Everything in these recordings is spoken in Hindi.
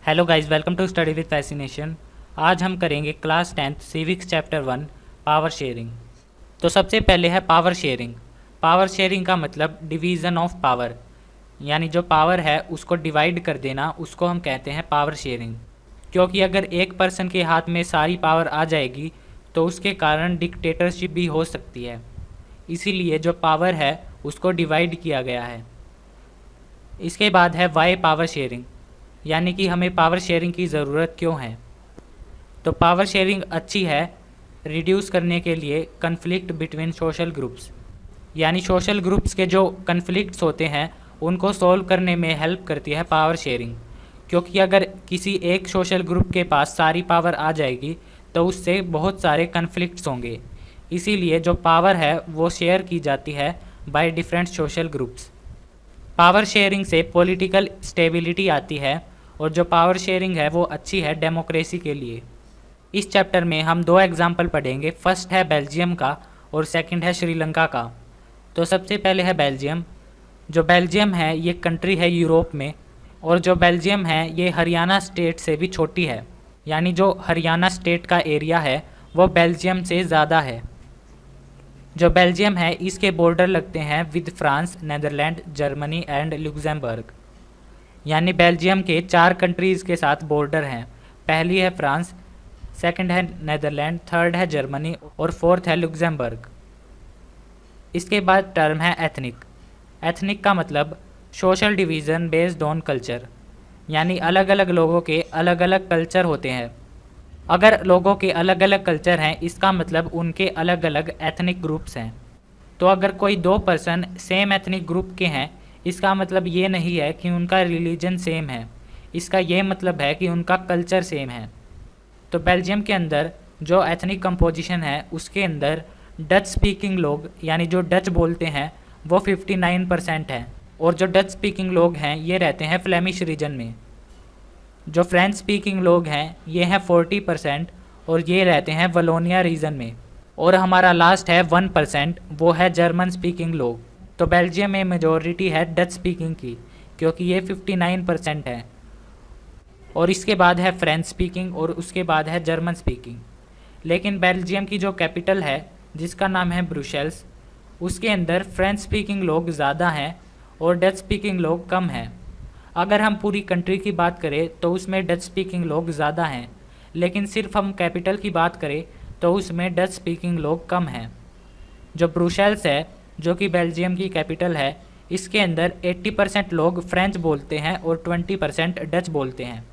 Hello guys, welcome to study with fascination. आज हम करेंगे class 10th civics chapter 1 power sharing. तो सबसे पहले है पावर शेयरिंग। पावर शेयरिंग का मतलब डिवीज़न ऑफ पावर, यानी जो पावर है उसको डिवाइड कर देना, उसको हम कहते हैं पावर शेयरिंग। क्योंकि अगर एक पर्सन के हाथ में सारी पावर आ जाएगी तो उसके कारण डिक्टेटरशिप भी हो सकती है, इसीलिए जो पावर है उसको डिवाइड किया गया है। इसके बाद है वाई पावर शेयरिंग, यानी कि हमें पावर शेयरिंग की ज़रूरत क्यों है। तो पावर शेयरिंग अच्छी है रिड्यूस करने के लिए कन्फ्लिक्ट बिटवीन सोशल ग्रुप्स, यानी सोशल ग्रुप्स के जो कन्फ्लिक्ट्स होते हैं उनको सॉल्व करने में हेल्प करती है पावर शेयरिंग। क्योंकि अगर किसी एक सोशल ग्रुप के पास सारी पावर आ जाएगी तो उससे बहुत सारे कन्फ्लिक्ट्स होंगे, इसीलिए जो पावर है वो शेयर की जाती है by different social groups. Power sharing से पॉलिटिकल स्टेबिलिटी आती है और जो पावर शेयरिंग है वो अच्छी है डेमोक्रेसी के लिए। इस चैप्टर में हम दो एग्जाम्पल पढ़ेंगे। फर्स्ट है बेल्जियम का और सेकंड है श्रीलंका का। तो सबसे पहले है बेल्जियम। जो बेल्जियम है ये कंट्री है यूरोप में, और जो बेल्जियम है ये हरियाणा स्टेट से भी छोटी है, यानी जो हरियाणा स्टेट का एरिया है वो बेल्जियम से ज़्यादा है। जो बेल्जियम है इसके बॉर्डर लगते हैं with France, Netherland, Germany and Luxembourg, यानी बेल्जियम के 4 कंट्रीज़ के साथ बॉर्डर हैं। पहली है फ्रांस, सेकंड है नेदरलैंड, थर्ड है जर्मनी और फोर्थ है लुक्सेमबर्ग। इसके बाद टर्म है एथनिक। एथनिक का मतलब social division based on culture, यानी अलग अलग लोगों के अलग अलग कल्चर होते हैं। अगर लोगों के अलग अलग कल्चर हैं इसका मतलब उनके अलग अलग एथनिक ग्रुप्स हैं। तो अगर कोई 2 पर्सन सेम एथनिक ग्रुप के हैं इसका मतलब ये नहीं है कि उनका रिलीजन सेम है, इसका ये मतलब है कि उनका कल्चर सेम है। तो बेल्जियम के अंदर जो एथनिक कंपोजिशन है उसके अंदर डच स्पीकिंग लोग, यानी जो डच बोलते हैं वो 59% हैं, और जो डच स्पीकिंग लोग हैं ये रहते हैं फ्लेमिश रीजन में। जो फ्रेंच स्पीकिंग लोग हैं ये हैं 40% और ये रहते हैं वलोनिया रीजन में। और हमारा लास्ट है 1%, वो है जर्मन स्पीकिंग लोग। तो बेल्जियम में मेजॉरिटी है डच स्पीकिंग की, क्योंकि ये 59% है। और इसके बाद है फ्रेंच स्पीकिंग और उसके बाद है जर्मन स्पीकिंग। लेकिन बेल्जियम की जो कैपिटल है जिसका नाम है ब्रुसेल्स, उसके अंदर फ्रेंच स्पीकिंग लोग ज़्यादा हैं और डच स्पीकिंग लोग कम हैं। अगर हम पूरी कंट्री की बात करें तो उसमें डच स्पीकिंग लोग ज़्यादा हैं, लेकिन सिर्फ हम कैपिटल की बात करें तो उसमें डच स्पीकिंग लोग कम हैं। जो ब्रुसेल्स है जो कि बेल्जियम की कैपिटल है, इसके अंदर 80% लोग फ्रेंच बोलते हैं और 20% डच बोलते हैं।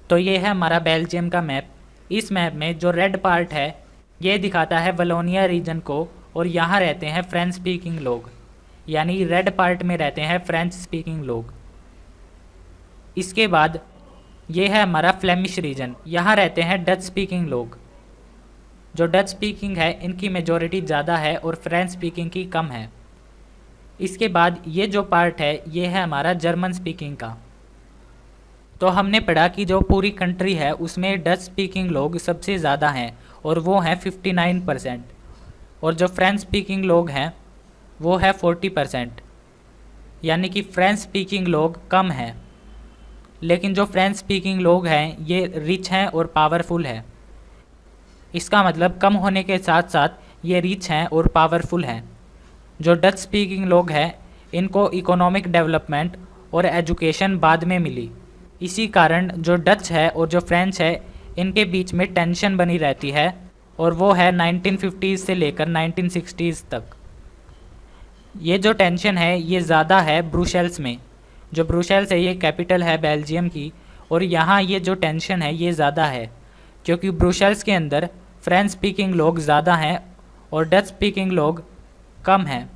तो ये है हमारा बेल्जियम का मैप। इस मैप में जो रेड पार्ट है ये दिखाता है वलोनिया रीजन को, और यहाँ रहते हैं फ्रेंच स्पीकिंग लोग, यानी रेड पार्ट में रहते हैं फ्रेंच स्पीकिंग लोग। इसके बाद ये है हमारा फ्लेमिश रीजन, यहाँ रहते हैं डच स्पीकिंग लोग। जो डच स्पीकिंग है इनकी मेजॉरिटी ज़्यादा है और फ्रेंच स्पीकिंग की कम है। इसके बाद ये जो पार्ट है ये है हमारा जर्मन स्पीकिंग का। तो हमने पढ़ा कि जो पूरी कंट्री है उसमें डच स्पीकिंग लोग सबसे ज़्यादा हैं और वो हैं 59%, और जो फ्रेंच स्पीकिंग लोग हैं वो है 40%, यानी कि फ्रेंच स्पीकिंग लोग कम हैं। लेकिन जो फ्रेंच स्पीकिंग लोग हैं ये रिच हैं और पावरफुल हैं। इसका मतलब कम होने के साथ साथ ये रिच हैं और पावरफुल हैं। जो डच स्पीकिंग लोग हैं इनको इकोनॉमिक डेवलपमेंट और एजुकेशन बाद में मिली। इसी कारण जो डच है और जो फ्रेंच है इनके बीच में टेंशन बनी रहती है, और वो है 1950s से लेकर 1960s तक। ये जो टेंशन है ये ज़्यादा है ब्रुसेल्स में। जो ब्रुसेल्स है ये कैपिटल है बेल्जियम की, और यहाँ ये जो टेंशन है ये ज़्यादा है क्योंकि ब्रुसेल्स के अंदर फ्रेंच स्पीकिंग लोग ज़्यादा हैं और डच स्पीकिंग लोग कम हैं।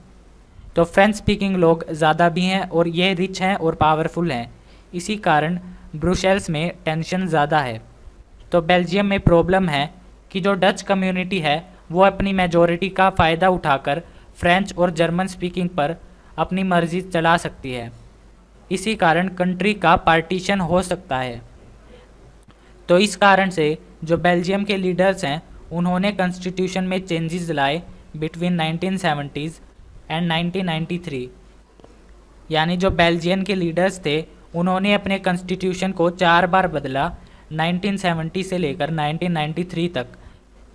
तो फ्रेंच स्पीकिंग लोग ज़्यादा भी हैं और ये रिच हैं और पावरफुल हैं, इसी कारण ब्रुसेल्स में टेंशन ज़्यादा है। तो बेल्जियम में प्रॉब्लम है कि जो डच कम्युनिटी है वो अपनी मेजॉरिटी का फ़ायदा उठाकर फ्रेंच और जर्मन स्पीकिंग पर अपनी मर्जी चला सकती है। इसी कारण कंट्री का पार्टीशन हो सकता है। तो इस कारण से जो बेल्जियम के लीडर्स हैं उन्होंने कॉन्स्टिट्यूशन में चेंजेस लाए बिटवीन 1970s एंड 1993, यानी जो बेल्जियन के लीडर्स थे उन्होंने अपने कॉन्स्टिट्यूशन को 4 बार बदला 1970 से लेकर 1993 तक,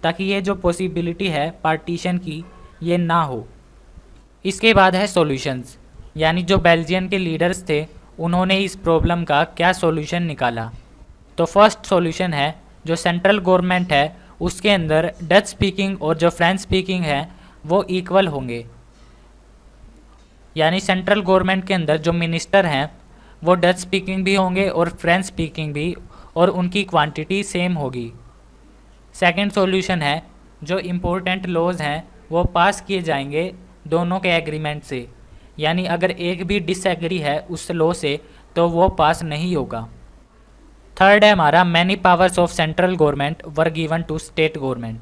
ताकि ये जो पॉसिबिलिटी है पार्टीशन की ये ना हो। इसके बाद है सॉल्यूशंस, यानी जो बेल्जियन के लीडर्स थे उन्होंने इस प्रॉब्लम का क्या सॉल्यूशन निकाला। तो फर्स्ट सॉल्यूशन है जो सेंट्रल गवर्नमेंट है उसके अंदर डच स्पीकिंग और जो फ्रेंच स्पीकिंग है वो इक्वल होंगे, यानी सेंट्रल गवर्नमेंट के अंदर जो मिनिस्टर हैं वो डच स्पीकिंग भी होंगे और फ्रेंच स्पीकिंग भी, और उनकी क्वांटिटी सेम होगी। सेकंड सॉल्यूशन है जो इम्पोर्टेंट लॉज हैं वो पास किए जाएंगे दोनों के एग्रीमेंट से, यानी अगर एक भी डिसएग्री है उस लॉ से तो वो पास नहीं होगा। थर्ड है हमारा many powers of central government were given to state government.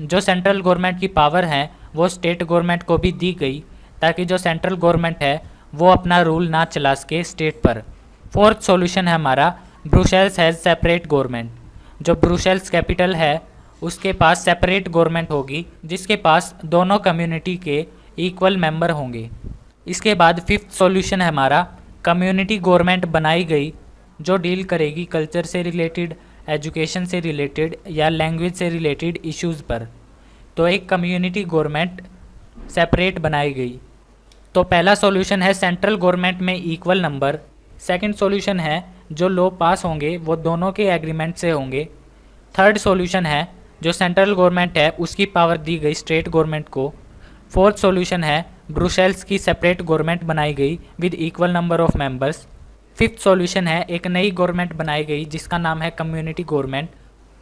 जो सेंट्रल गवर्नमेंट की पावर हैं वो स्टेट गवर्नमेंट को भी दी गई, ताकि जो सेंट्रल गवर्नमेंट है वो अपना रूल ना चला सके स्टेट पर। फोर्थ सॉल्यूशन है हमारा ब्रुसेल्स हैज़ सेपरेट गवर्नमेंट। जो ब्रुसेल्स कैपिटल है उसके पास सेपरेट गवर्नमेंट होगी, जिसके पास दोनों कम्युनिटी के इक्वल मेंबर होंगे। इसके बाद फिफ्थ सॉल्यूशन है हमारा कम्युनिटी गवर्नमेंट बनाई गई जो डील करेगी कल्चर से रिलेटेड, एजुकेशन से रिलेटेड या लैंग्वेज से रिलेटेड इश्यूज़ पर। तो एक कम्युनिटी गवर्नमेंट सेपरेट बनाई गई। तो पहला सॉल्यूशन है सेंट्रल गवर्नमेंट में इक्वल नंबर। सेकंड सॉल्यूशन है जो लॉ पास होंगे वो दोनों के एग्रीमेंट से होंगे। थर्ड सॉल्यूशन है जो सेंट्रल गवर्नमेंट है उसकी पावर दी गई स्टेट गवर्नमेंट को। फोर्थ सॉल्यूशन है ब्रुसेल्स की सेपरेट गवर्नमेंट बनाई गई with equal number of members. Fifth solution है एक नई गवर्नमेंट बनाई गई जिसका नाम है कम्युनिटी गवर्नमेंट,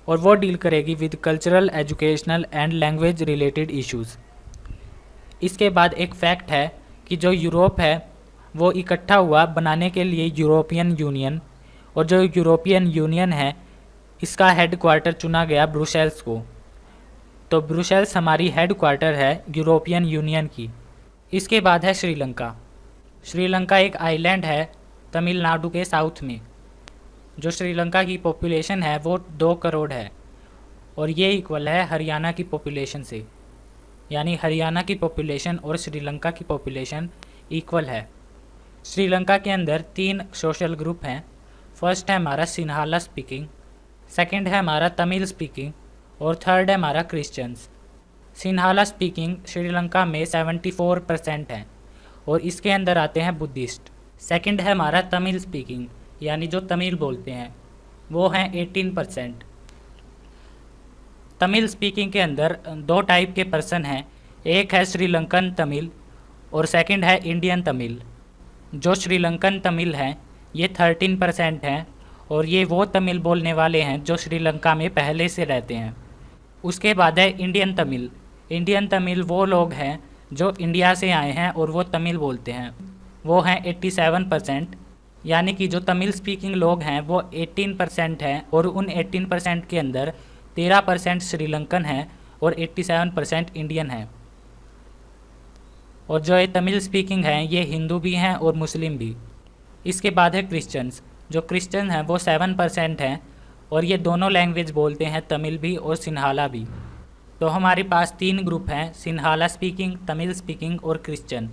और वो डील करेगी with cultural, educational and language related issues. इसके बाद एक फैक्ट है कि जो यूरोप है वो इकट्ठा हुआ बनाने के लिए यूरोपियन यूनियन, और जो यूरोपियन यूनियन है इसका हेड क्वार्टर चुना गया ब्रुसेल्स को। तो ब्रुसेल्स हमारी हेड क्वार्टर है यूरोपियन यूनियन की। इसके बाद है श्रीलंका। श्रीलंका एक आइलैंड है तमिलनाडु के साउथ में। जो श्रीलंका की पॉपुलेशन है वो 2 करोड़ है, और ये इक्वल है हरियाणा की पॉपुलेशन से, यानी हरियाणा की पॉपुलेशन और श्रीलंका की पॉपुलेशन इक्वल है। श्रीलंका के अंदर 3 सोशल ग्रुप हैं। फर्स्ट है हमारा सिन्हाला स्पीकिंग, सेकंड है हमारा तमिल स्पीकिंग, और थर्ड है हमारा क्रिश्चियंस। सिन्हाला स्पीकिंग श्रीलंका में 74% है, और इसके अंदर आते हैं बुद्धिस्ट। सेकंड है हमारा तमिल स्पीकिंग, यानी जो तमिल बोलते हैं वो हैं 18%। तमिल स्पीकिंग के अंदर 2 टाइप के पर्सन हैं, एक है श्रीलंकन तमिल और सेकंड है इंडियन तमिल। जो श्रीलंकन तमिल हैं ये 13% हैं, और ये वो तमिल बोलने वाले हैं जो श्रीलंका में पहले से रहते हैं। उसके बाद है इंडियन तमिल। इंडियन तमिल वो लोग हैं जो इंडिया से आए हैं और वो तमिल बोलते हैं, वो हैं 87%। यानी कि जो तमिल स्पीकिंग लोग हैं वो 18% हैं, और उन 18% के अंदर 13% श्रीलंकन हैं और 87% इंडियन हैं। और जो ये तमिल स्पीकिंग हैं ये हिंदू भी हैं और मुस्लिम भी। इसके बाद है क्रिश्चियंस। जो क्रिश्चियन हैं वो 7% हैं, और ये दोनों लैंग्वेज बोलते हैं, तमिल भी और सिन्हाला भी। तो हमारे पास 3 ग्रुप हैं, सिन्हाला स्पीकिंग, तमिल स्पीकिंग और क्रिश्चियन।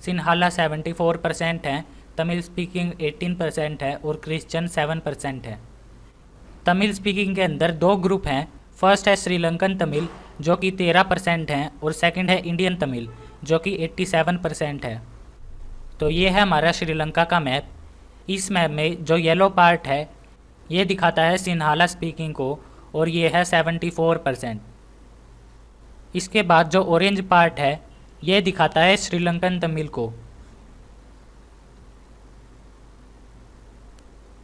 सिन्हाला 74% हैं, तमिल स्पीकिंग 18% है और क्रिश्चियन 7% है। तमिल स्पीकिंग के अंदर 2 ग्रुप हैं। फर्स्ट है श्रीलंकन तमिल जो कि 13% हैं, और सेकंड है इंडियन तमिल जो कि 87% है। तो ये है हमारा श्रीलंका का मैप। इस मैप में जो येलो पार्ट है ये दिखाता है सिन्हाला स्पीकिंग को, और ये है 74%। इसके बाद जो ऑरेंज पार्ट है ये दिखाता है श्रीलंकन तमिल को।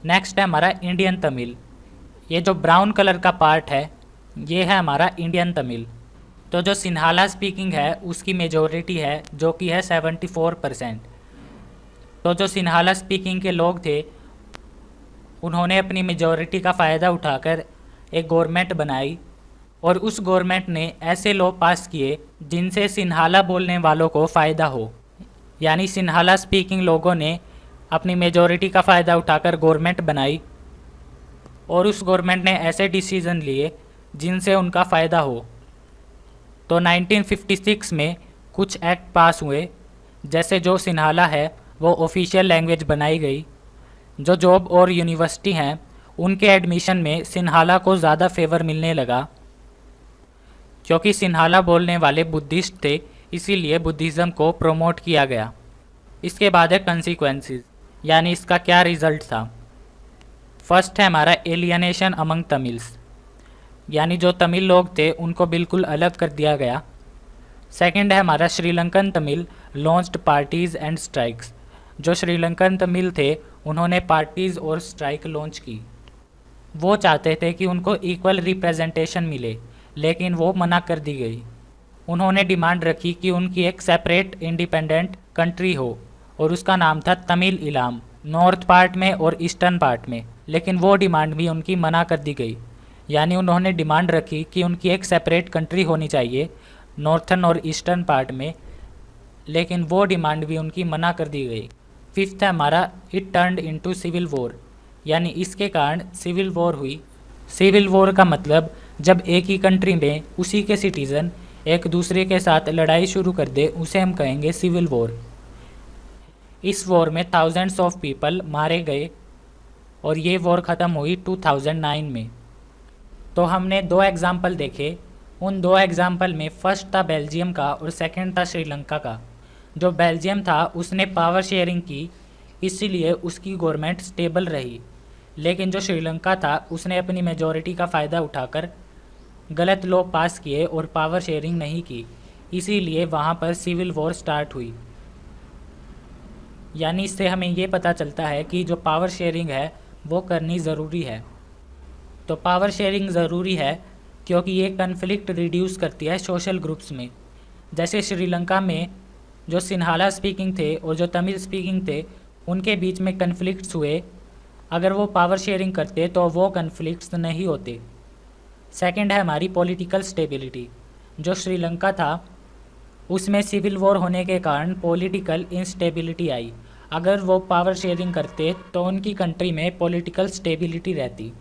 नेक्स्ट है हमारा इंडियन तमिल। ये जो ब्राउन कलर का पार्ट है ये है हमारा इंडियन तमिल। तो जो सिन्हाला स्पीकिंग है उसकी मेजॉरिटी है जो कि है 74%। तो जो सिन्हाला स्पीकिंग के लोग थे उन्होंने अपनी मेजॉरिटी का फ़ायदा उठाकर एक गवर्नमेंट बनाई, और उस गवर्नमेंट ने ऐसे लॉ पास किए जिनसे सिन्हाला बोलने वालों को फ़ायदा हो। यानी सिन्हाला स्पीकिंग लोगों ने अपनी मेजॉरिटी का फ़ायदा उठाकर गवर्नमेंट बनाई, और उस गवर्नमेंट ने ऐसे डिसीज़न लिए जिनसे उनका फ़ायदा हो। तो 1956 में कुछ एक्ट पास हुए, जैसे जो सिन्हाला है वो ऑफिशियल लैंग्वेज बनाई गई। जो जॉब और यूनिवर्सिटी हैं उनके एडमिशन में सिन्हाला को ज़्यादा फेवर मिलने लगा, क्योंकि सिन्हाला बोलने वाले बुद्धिस्ट थे, इसीलिए बुद्धिज़्म को प्रमोट किया गया। इसके बाद है कंसिक्वेंसेस, यानी इसका क्या रिजल्ट था। फर्स्ट है हमारा एलियनेशन अमंग तमिल्स, यानी जो तमिल लोग थे उनको बिल्कुल अलग कर दिया गया। सेकंड है हमारा Sri Lankan Tamil launched parties and strikes, जो श्रीलंकन तमिल थे उन्होंने पार्टीज़ और स्ट्राइक लॉन्च की। वो चाहते थे कि उनको इक्वल रिप्रेजेंटेशन मिले, लेकिन वो मना कर दी गई। उन्होंने डिमांड रखी कि उनकी एक सेपरेट इंडिपेंडेंट कंट्री हो, और उसका नाम था तमिल इलाम, नॉर्थ पार्ट में और ईस्टर्न पार्ट में। लेकिन वो डिमांड भी उनकी मना कर दी गई। यानी उन्होंने डिमांड रखी कि उनकी एक सेपरेट कंट्री होनी चाहिए नॉर्थन और ईस्टर्न पार्ट में, लेकिन वो डिमांड भी उनकी मना कर दी गई। फिफ्थ है हमारा it turned into civil war, यानी इसके कारण सिविल वॉर हुई। सिविल वॉर का मतलब जब एक ही कंट्री में उसी के सिटीज़न एक दूसरे के साथ लड़ाई शुरू कर दे, उसे हम कहेंगे सिविल वॉर। इस वॉर में थाउजेंड्स ऑफ पीपल मारे गए और ये वॉर ख़त्म हुई 2009 में। तो हमने दो एग्ज़ाम्पल देखे। उन दो एग्ज़ाम्पल में फर्स्ट था बेल्जियम का और सेकंड था श्रीलंका का। जो बेल्जियम था उसने पावर शेयरिंग की, इसीलिए उसकी गवर्नमेंट स्टेबल रही। लेकिन जो श्रीलंका था उसने अपनी मेजॉरिटी का फ़ायदा उठाकर गलत लॉ पास किए और पावर शेयरिंग नहीं की, इसीलिए वहाँ पर सिविल वॉर स्टार्ट हुई। यानी इससे हमें ये पता चलता है कि जो पावर शेयरिंग है वो करनी ज़रूरी है। तो पावर शेयरिंग ज़रूरी है क्योंकि ये कन्फ्लिक्ट रिड्यूस करती है सोशल ग्रुप्स में। जैसे श्रीलंका में जो सिन्हाला स्पीकिंग थे और जो तमिल स्पीकिंग थे उनके बीच में कन्फ्लिक्ट्स हुए, अगर वो पावर शेयरिंग करते तो वो कन्फ्लिक्ट्स नहीं होते। सेकंड है हमारी पॉलिटिकल स्टेबिलिटी। जो श्रीलंका था उसमें सिविल वॉर होने के कारण पॉलिटिकल इंस्टेबिलिटी आई। अगर वो पावर शेयरिंग करते तो उनकी कंट्री में पॉलिटिकल स्टेबिलिटी रहती,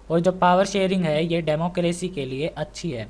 और जो पावर शेयरिंग है ये डेमोक्रेसी के लिए अच्छी है।